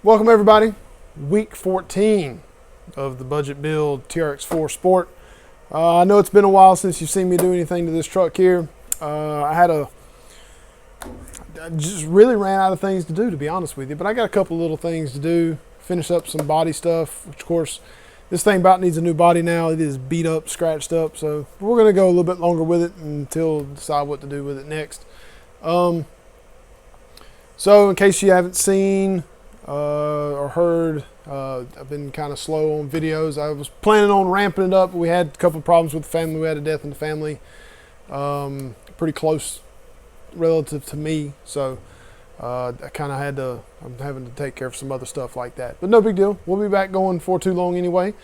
Welcome everybody, week 14 of the budget build Trx-4 Sport. I know it's been a while since you've seen me do anything to this truck here. I just really ran out of things to do, to be honest with you, but I got a couple little things to do. Finish up some body stuff, which of course this thing about needs a new body now. It is beat up, scratched up, so we're going to go a little bit longer with it until decide what to do with it next. So in case you haven't seen or heard, I've been kind of slow on videos. I was planning on ramping it up, but we had a couple of problems with the family. We had a death in the family, pretty close relative to me, so I kind of I'm having to take care of some other stuff like that, but no big deal. We'll be back going for too long anyway.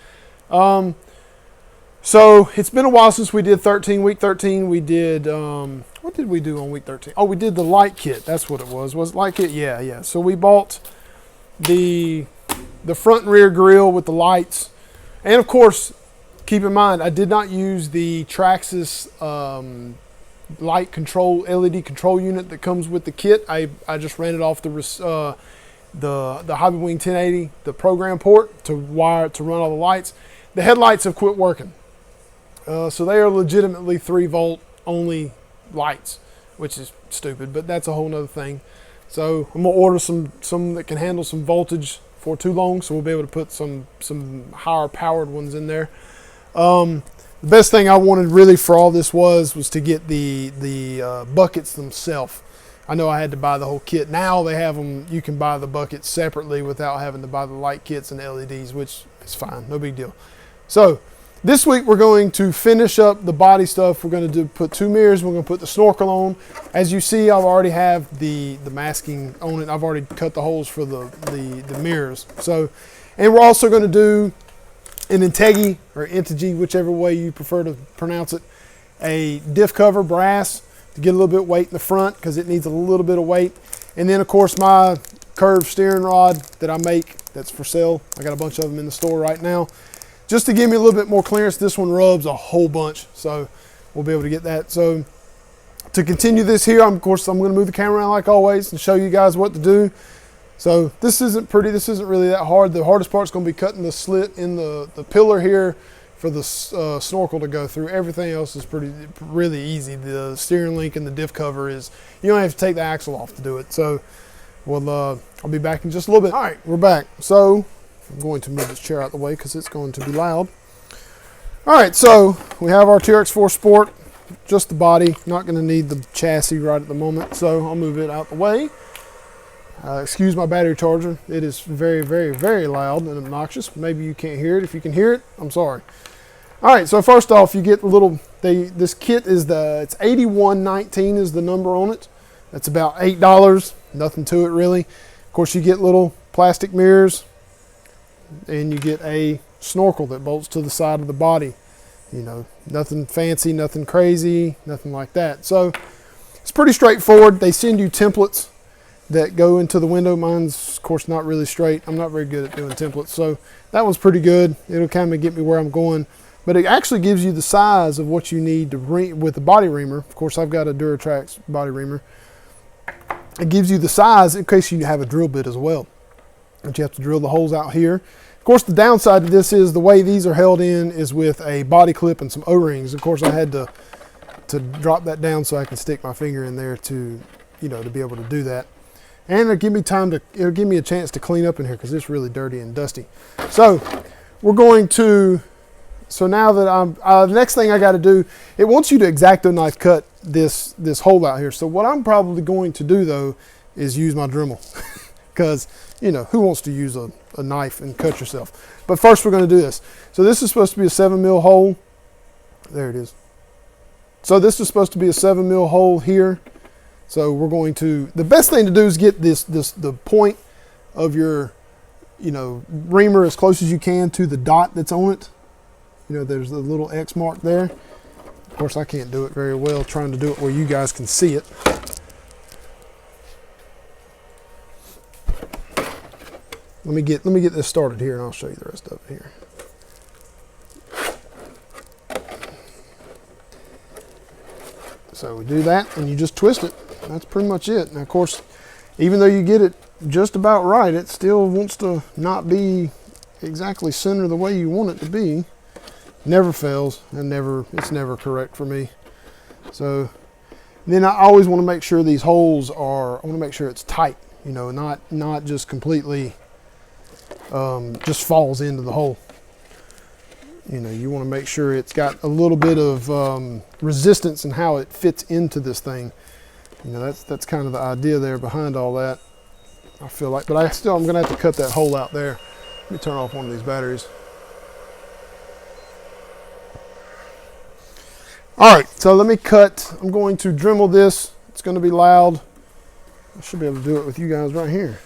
So it's been a while since we did week 13. We did, what did we do on week 13? Oh, we did the light kit. That's what it was. Was it light kit? Yeah. So we bought the front and rear grille with the lights, and of course, keep in mind I did not use the Traxxas light control LED control unit that comes with the kit. I just ran it off the Hobby Wing 1080, the program port to run all the lights. The headlights have quit working, so they are legitimately 3-volt only lights, which is stupid, but that's a whole nother thing. So I'm gonna order some that can handle some voltage for too long, so we'll be able to put some higher powered ones in there. The best thing I wanted really for all this was to get the buckets themselves. I know I had to buy the whole kit. Now they have them, you can buy the buckets separately without having to buy the light kits and LEDs, which is fine, no big deal. So this week we're going to finish up the body stuff. We're going to put 2 mirrors. We're going to put the Snorkel on. As you see, I already have the masking on it. I've already cut the holes for the mirrors. So, and we're also going to do an Integie or Integie, whichever way you prefer to pronounce it, a diff cover brass to get a little bit of weight in the front because it needs a little bit of weight. And then of course my curved steering rod that I make that's for sale. I got a bunch of them in the store right now. Just to give me a little bit more clearance. This one rubs a whole bunch, so we'll be able to get that. So to continue this here, of course, I'm going to move the camera around like always and show you guys what to do. So this isn't pretty. This isn't really that hard. The hardest part is going to be cutting the slit in the pillar here for the Snorkel to go through. Everything else is really easy. The steering link and the diff cover is, you don't have to take the axle off to do it. So I'll be back in just a little bit. All right, we're back. So I'm going to move this chair out the way because it's going to be loud. All right, so we have our Trx-4 Sport, just the body. Not going to need the chassis right at the moment, so I'll move it out the way. Excuse my battery charger. It is very, very, very loud and obnoxious. Maybe you can't hear it. If you can hear it, I'm sorry. All right, so first off, you get a little, this kit is it's $81.19 is the number on it. That's about $8, nothing to it really. Of course, you get little plastic mirrors, and you get a Snorkel that bolts to the side of the body. You know, nothing fancy, nothing crazy, nothing like that. So it's pretty straightforward. They send you templates that go into the window. Mine's of course not really straight. I'm not very good at doing templates, so that one's pretty good. It'll kind of get me where I'm going, but it actually gives you the size of what you need to ream with the body reamer. Of course, I've got a Duratrax body reamer. It gives you the size in case you have a drill bit as well, but you have to drill the holes out here. Of course, the downside to this is the way these are held in is with a body clip and some O-rings. Of course, I had to drop that down so I can stick my finger in there to be able to do that. And it'll give me a chance to clean up in here because it's really dirty and dusty. So we're going to, so now that the next thing I got to do, it wants you to X-Acto knife cut this hole out here. So what I'm probably going to do though is use my Dremel because who wants to use a knife and cut yourself? But first we're going to do this. So this is supposed to be a 7mm hole. There it is. So this is supposed to be a 7mm hole here. So we're going to, the best thing to do is get the point of your, reamer as close as you can to the dot that's on it. There's the little X mark there. Of course, I can't do it very well trying to do it where you guys can see it. Let me get this started here and I'll show you the rest of it here. So we do that and you just twist it. That's pretty much it. Now, of course, even though you get it just about right. It still wants to not be exactly center the way you want it to be. Never fails, and it's never correct for me. So then I always want to make sure these holes are, I want to make sure it's tight, you know, not just completely just falls into the hole. You know, you want to make sure it's got a little bit of resistance in how it fits into this thing. You know, that's kind of the idea there behind all that, I feel like. But I'm going to have to cut that hole out there. Let me turn off one of these batteries. All right, so let me cut. I'm going to Dremel this. It's going to be loud. I should be able to do it with you guys right here.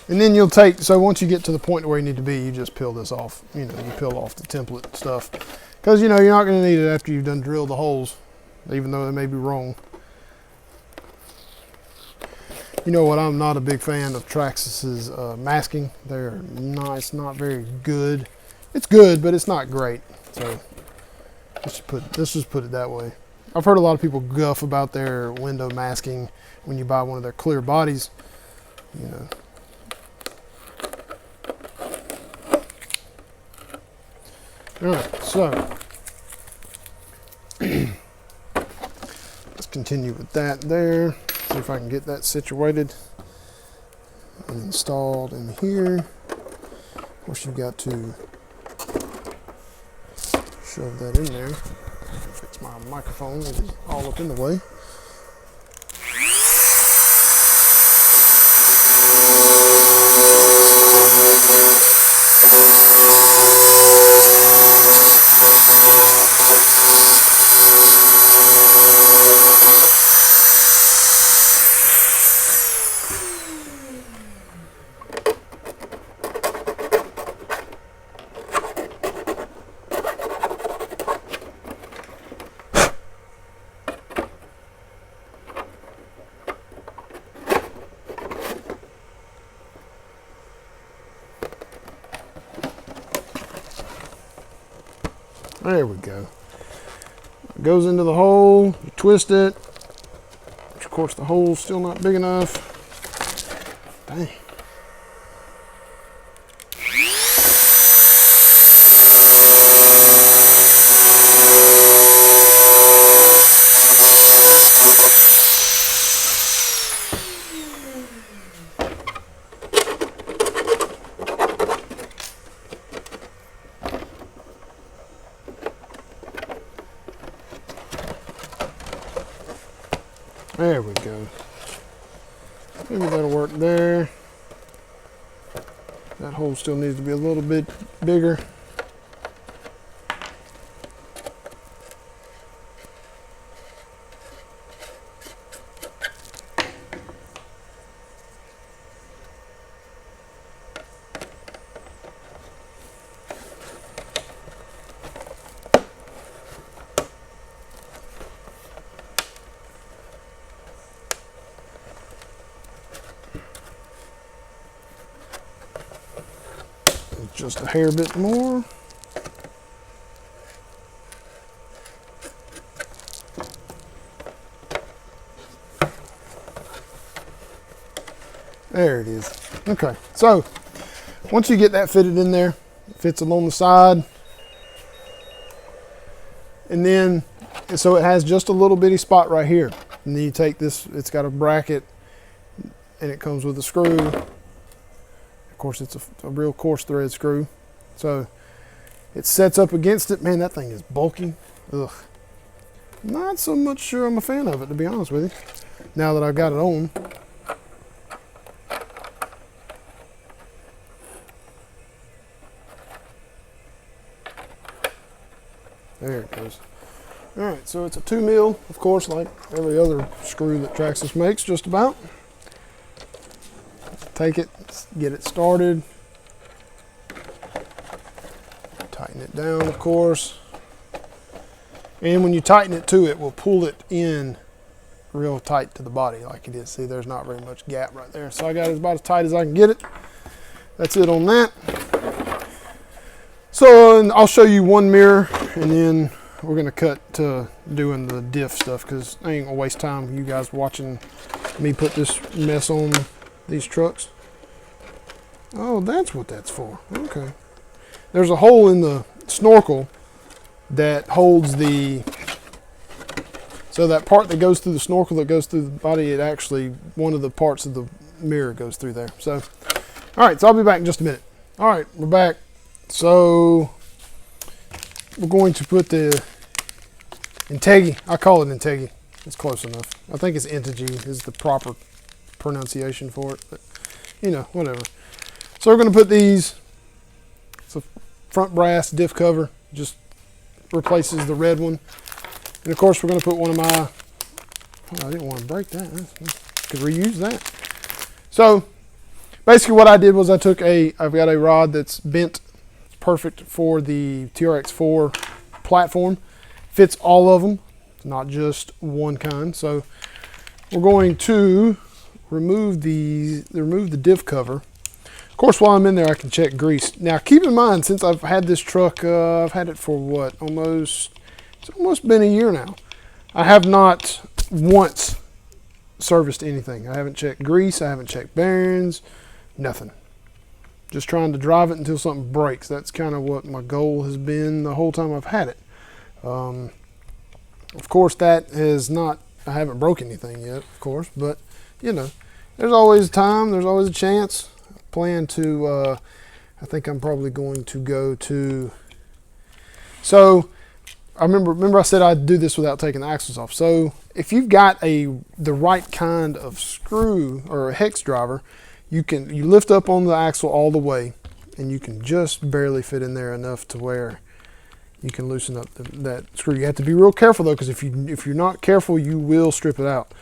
And then you'll take, so once you get to the point where you need to be, you just peel this off. You know, you peel off the template stuff. Because, you know, you're not going to need it after you've done drilled the holes, even though they may be wrong. You know what, I'm not a big fan of Traxxas's masking. It's not very good. It's good, but it's not great. So let's just put it that way. I've heard a lot of people guff about their window masking when you buy one of their clear bodies. You know. All right, so let's continue with that there. See if I can get that situated and installed in here. Of course, you've got to shove that in there. Fix my microphone, it is all up in the way. There we go. It goes into the hole, you twist it, which of course the hole's still not big enough. Dang. There we go. Maybe that'll work there. That hole still needs to be a little bit bigger. Just a hair bit more. There it is. Okay, so once you get that fitted in there, it fits along the side. And then, so it has just a little bitty spot right here. And then you take this, it's got a bracket and it comes with a screw. Of course, it's a real coarse thread screw. So it sets up against it. Man, that thing is bulky. Ugh. Not so much sure I'm a fan of it, to be honest with you, now that I've got it on. There it goes. All right, so it's a 2 mil, of course, like every other screw that Traxxas makes, just about. Take it, get it started, Tighten it down, of course. And when you tighten it too, it will pull it in real tight to the body like it is. See, there's not very much gap right there. So I got it about as tight as I can get it. That's it on that. So and I'll show you one mirror, and then we're gonna cut to doing the diff stuff, because I ain't gonna waste time you guys watching me put this mess on these trucks. Oh, that's what that's for. Okay. There's a hole in the snorkel that holds the, so that part that goes through the snorkel that goes through the body, it actually, one of the parts of the mirror goes through there. So, all right, so I'll be back in just a minute. All right, we're back. So we're going to put the Integi. I call it Integi. It's close enough. I think it's Integi is the proper pronunciation for it, but you know, whatever. So we're going to put these. It's a front brass diff cover. Just replaces the red one. And of course, we're going to put one of my. Oh, I didn't want to break that. Could reuse that. So basically, what I did was I've got a rod that's bent. Perfect for the Trx-4 platform. Fits all of them, not just one kind. So we're going to remove the diff cover. Of course, while I'm in there, I can check grease. Now, keep in mind, since I've had this truck, I've had it for what, it's almost been a year now. I have not once serviced anything. I haven't checked grease. I haven't checked bearings. Nothing. Just trying to drive it until something breaks. That's kind of what my goal has been the whole time I've had it. Of course, that has not, I haven't broke anything yet, of course, but you know, there's always time, there's always a chance. I plan to, I think I'm probably going to go to, so I remember I said I'd do this without taking the axles off. So if you've got the right kind of screw or a hex driver, you lift up on the axle all the way, and you can just barely fit in there enough to where you can loosen up that screw. You have to be real careful though, because if you're not careful, you will strip it out.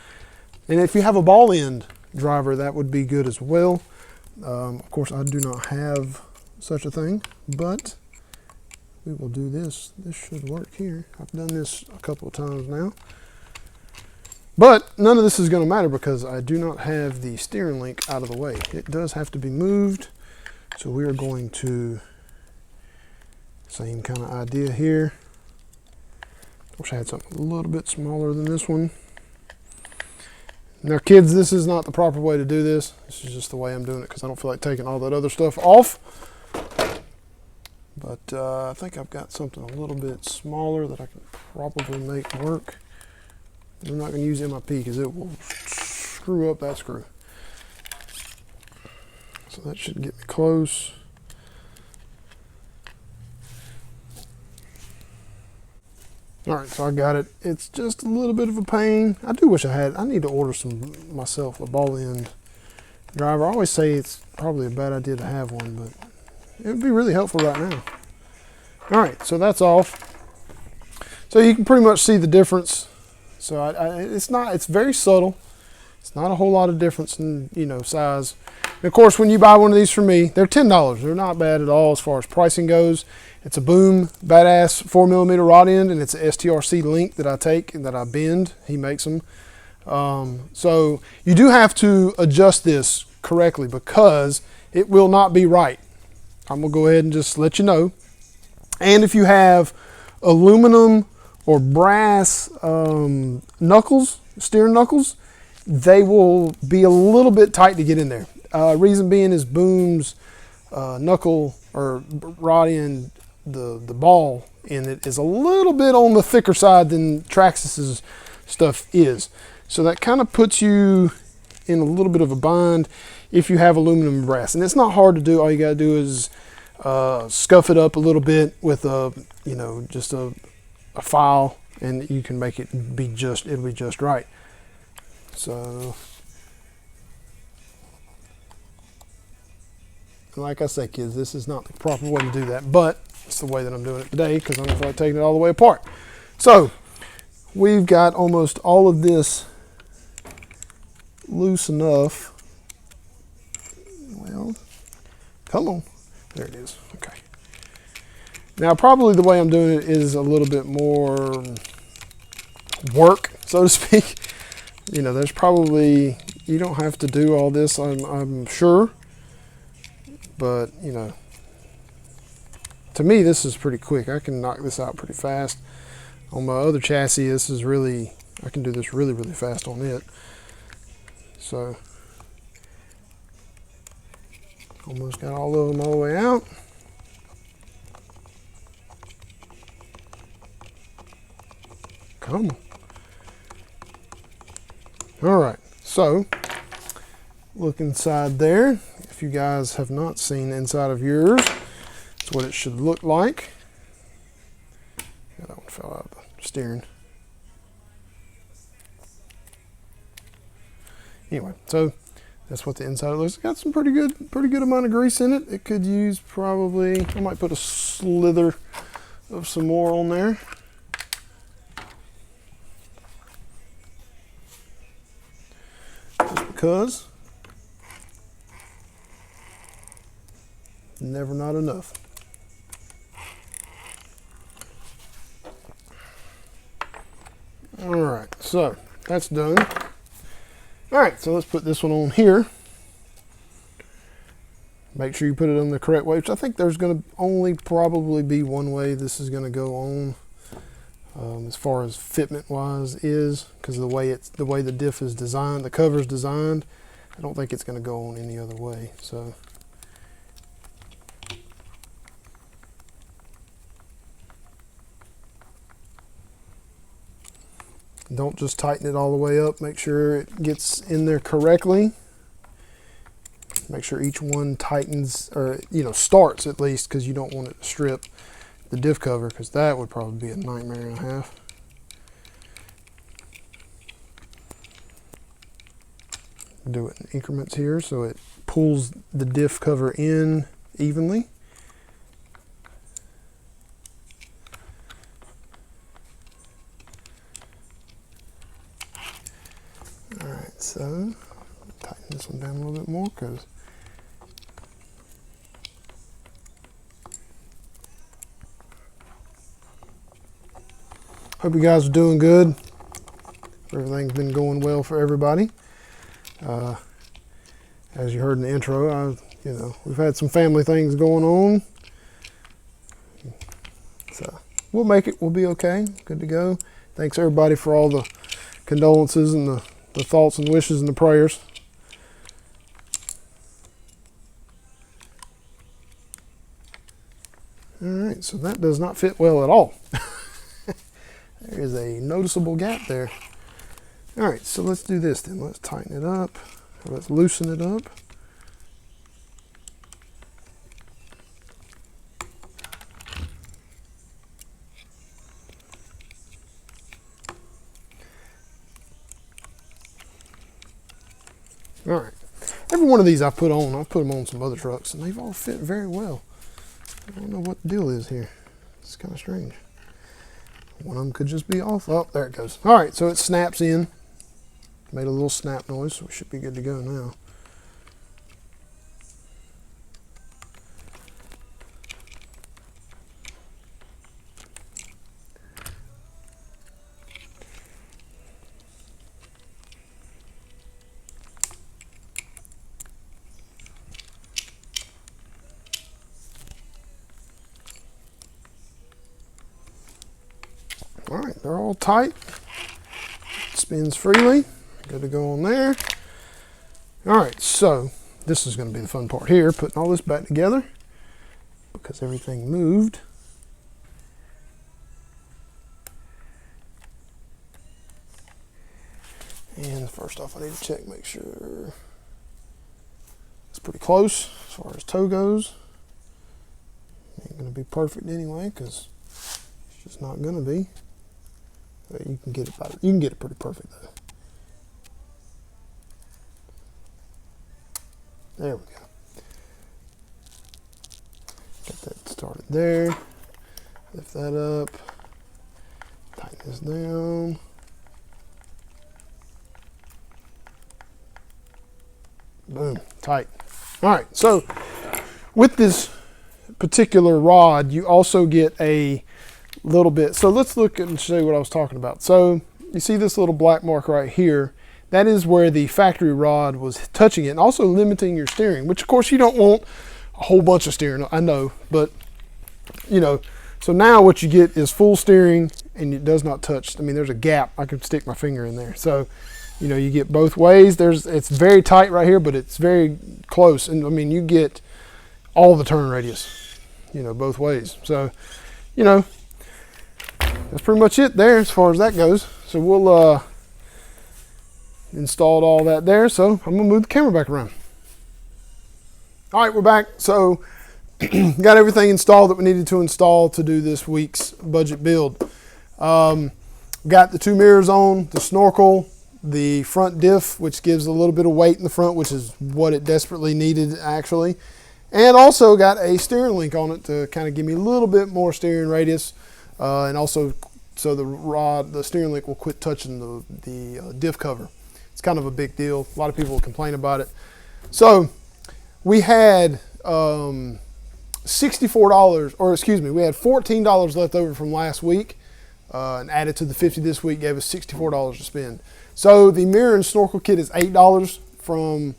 And if you have a ball end driver, that would be good as well. Of course, I do not have such a thing, but we will do this. This should work here. I've done this a couple of times now. But none of this is going to matter because I do not have the steering link out of the way. It does have to be moved. So we are going to, same kind of idea here. Wish I had something a little bit smaller than this one. Now kids, this is not the proper way to do this. This is just the way I'm doing it because I don't feel like taking all that other stuff off. But I think I've got something a little bit smaller that I can probably make work. I'm not going to use MIP because it will screw up that screw. So that should get me close. All right, so I got it. It's just a little bit of a pain. I do wish I need to order myself a ball end driver. I always say it's probably a bad idea to have one, but it would be really helpful right now. All right, so that's off. So you can pretty much see the difference. So it's very subtle. It's not a whole lot of difference in, size. And of course, when you buy one of these from me, they're $10. They're not bad at all as far as pricing goes. It's a Boom badass 4mm rod end, and it's a STRC link that I take and that I bend. He makes them. So you do have to adjust this correctly because it will not be right. I'm gonna go ahead and just let you know. And if you have aluminum or brass knuckles, steering knuckles, they will be a little bit tight to get in there. Reason being is Boom's knuckle or rod end, the ball in it is a little bit on the thicker side than Traxxas's stuff is. So that kind of puts you in a little bit of a bind if you have aluminum and brass. And it's not hard to do. All you gotta do is scuff it up a little bit with just a file, and you can make it be it'll be just right. So, like I say, kids, this is not the proper way to do that, but it's the way that I'm doing it today because I don't feel like taking it all the way apart. So, we've got almost all of this loose enough. Well, come on. There it is. Okay. Now, probably the way I'm doing it is a little bit more work, so to speak. You know, there's probably, you don't have to do all this, I'm sure. But, you know, to me, this is pretty quick. I can knock this out pretty fast. On my other chassis, this is really, I can do this really, really fast on it. So, almost got all of them all the way out. Come on. All right, so look inside there. If you guys have not seen inside of yours, that's what it should look like. Yeah, that one fell out of the steering. Anyway, so that's what the inside looks. It's got some pretty good amount of grease in it. It could use probably, I might put a slither of some more on there. Just because. Never not enough. All right, so that's done. All right, so let's put this one on here. Make sure you put it on the correct way, which I think there's going to only probably be one way this is going to go on, as far as fitment wise is, because the way the diff is designed, the cover is designed. I don't think it's going to go on any other way. So. Don't just tighten it all the way up. Make sure it gets in there correctly. Make sure each one tightens, or starts at least, because you don't want it to strip the diff cover, because that would probably be a nightmare and a half. Do it in increments here so it pulls the diff cover in evenly. So, tighten this one down a little bit more, because hope you guys are doing good. Everything's been going well for everybody. As you heard in the intro, we've had some family things going on. So, we'll make it. We'll be okay. Good to go. Thanks everybody for all the condolences and the thoughts and wishes and the prayers. All right, so that does not fit well at all. There is a noticeable gap there. All right, so let's do this then. Let's tighten it up. Or let's loosen it up. All right, every one of these I've put them on some other trucks, and they've all fit very well. I don't know what the deal is here. It's kind of strange. One of them could just be off. Oh, there it goes. All right, so it snaps in. Made a little snap noise, so we should be good to go now. All right, they're all tight. Spins freely. Good to go on there. All right, so this is going to be the fun part here, putting all this back together because everything moved. And first off, I need to check, make sure it's pretty close as far as toe goes. Ain't going to be perfect anyway, because it's just not going to be. But you can get it pretty perfect though. There we go. Get that started there. Lift that up. Tighten this down. Boom, tight. All right, so with this particular rod, you also get a little bit. So let's look and show you what I was talking about. So you see this little black mark right here. That is where the factory rod was touching it, and also limiting your steering, which of course you don't want a whole bunch of steering, I know, but you know. So now what you get is full steering, and it does not touch. I mean, there's a gap. I can stick my finger in there. So, you know, you get both ways. It's very tight right here, but it's very close. And I mean, you get all the turn radius, you know, both ways. So, you know, that's pretty much it there as far as that goes. So we'll installed all that there. So I'm gonna move the camera back around. All right, we're back. So got everything installed that we needed to install to do this week's budget build. Got the 2 mirrors on, the Snorkel, the front diff, which gives a little bit of weight in the front, which is what it desperately needed actually. And also got a steering link on it to kind of give me a little bit more steering radius. And also so the steering link will quit touching the diff cover. It's kind of a big deal. A lot of people complain about it. So we had $64, or excuse me, we had $14 left over from last week, and added to the $50 this week, gave us $64 to spend. So the mirror and snorkel kit is $8 from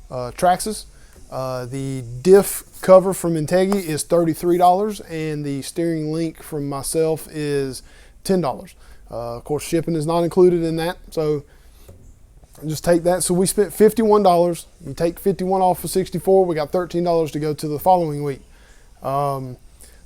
Traxxas. The diff cover from Integi is $33, and the steering link from myself is $10. Of course, shipping is not included in that, so just take that. So we spent $51. You take 51 off of 64, we got $13 to go to the following week. So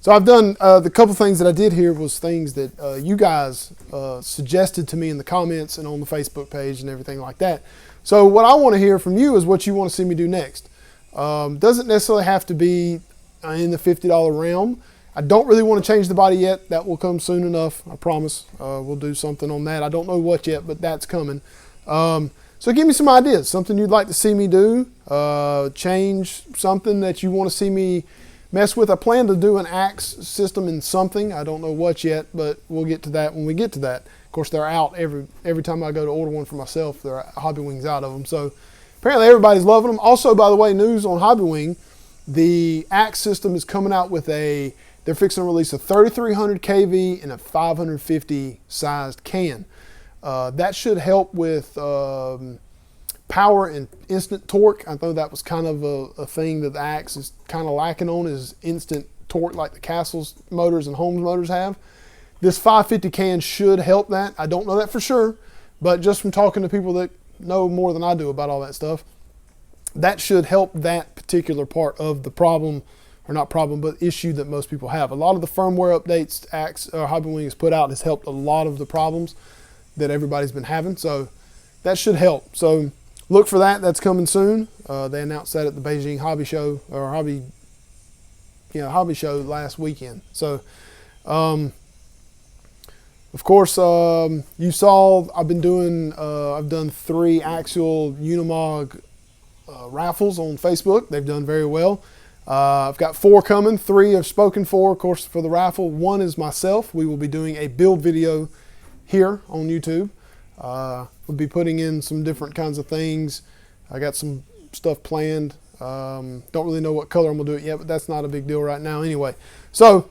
I've done the couple things that I did here was things that you guys suggested to me in the comments and on the Facebook page and everything like that. So what I want to hear from you is what you want to see me do next. Doesn't necessarily have to be in the $50 realm. I don't really want to change the body yet. That will come soon enough, I promise. We'll do something on that. I don't know what yet, but that's coming. So give me some ideas, something you'd like to see me do, change something that you want to see me mess with. I plan to do an axe system in something. I don't know what yet, but we'll get to that when we get to that. Of course, they're out every time I go to order one for myself. There are Hobby Wings out of them. So apparently everybody's loving them. Also, by the way, news on Hobby Wing, the axe system is coming out with they're fixing to release a 3300 kV and a 550 sized can. That should help with power and instant torque. I know that was kind of a thing that the axe is kind of lacking on, is instant torque like the Castle's motors and Holmes motors have. This 550 can should help that. I don't know that for sure, but just from talking to people that know more than I do about all that stuff, that should help that particular part of the problem, or not problem, but issue that most people have. A lot of the firmware updates Hobby Wing has put out has helped a lot of the problems that everybody's been having, so that should help. So look for that. That's coming soon. They announced that at the Beijing Hobby Show, or Hobby Show last weekend. So, of course, you saw I've done 3 actual Unimog raffles on Facebook. They've done very well. I've got 4 coming. 3 have spoken for, of course, for the raffle. 1 is myself. We will be doing a build video here on YouTube. We'll be putting in some different kinds of things. I got some stuff planned. Don't really know what color I'm gonna do it yet, but that's not a big deal right now anyway. So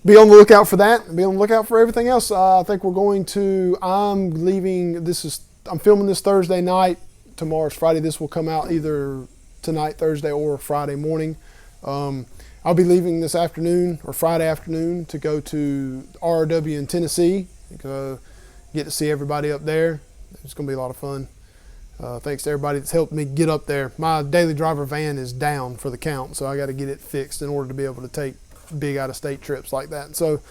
be on the lookout for that. Be on the lookout for everything else. I think we're going to, I'm filming this Thursday night. Tomorrow's Friday. This will come out either tonight, Thursday, or Friday morning. I'll be leaving this afternoon or Friday afternoon to go to RRW in Tennessee. Get to see everybody up there. It's going to be a lot of fun. Thanks to everybody that's helped me get up there. My daily driver van is down for the count, so I got to get it fixed in order to be able to take big out-of-state trips like that. So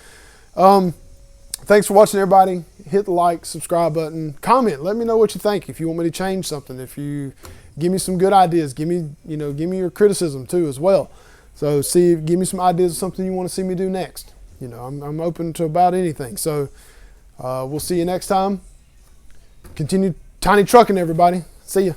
thanks for watching, everybody. Hit the like, subscribe button, comment. Let me know what you think. If you want me to change something, if you give me some good ideas, give me your criticism too as well. So give me some ideas of something you want to see me do next. I'm open to about anything. So we'll see you next time. Continue tiny trucking, everybody. See ya.